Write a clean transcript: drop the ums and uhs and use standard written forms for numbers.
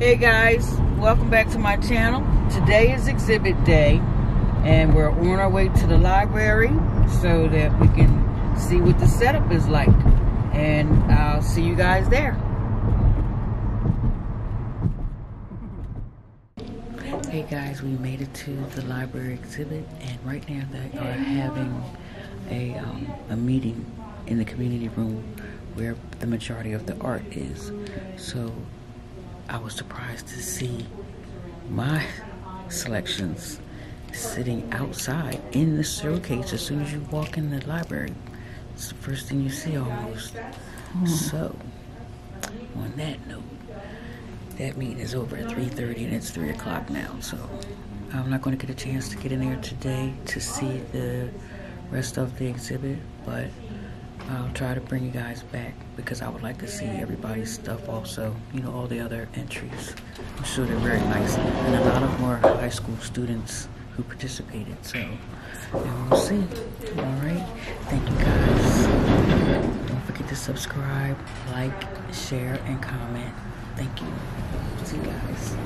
Hey guys, welcome back to my channel. Today is exhibit day and we're on our way to the library so that we can see what the setup is like, and I'll see you guys there. Hey guys, we made it to the library exhibit, and right now they are having a meeting in the community room where the majority of the art is. So I was surprised to see my selections sitting outside in the showcase. As soon as you walk in the library, it's the first thing you see almost. So on that note, that meeting is over at 3:30 and it's 3 o'clock now, so I'm not going to get a chance to get in there today to see the rest of the exhibit, but I'll try to bring you guys back because I would like to see everybody's stuff also, you know, all the other entries. I'm sure they're very nice, and a lot of more high school students who participated, so and we'll see. Alright, thank you guys. Don't forget to subscribe, like, share, and comment. Thank you. See you guys.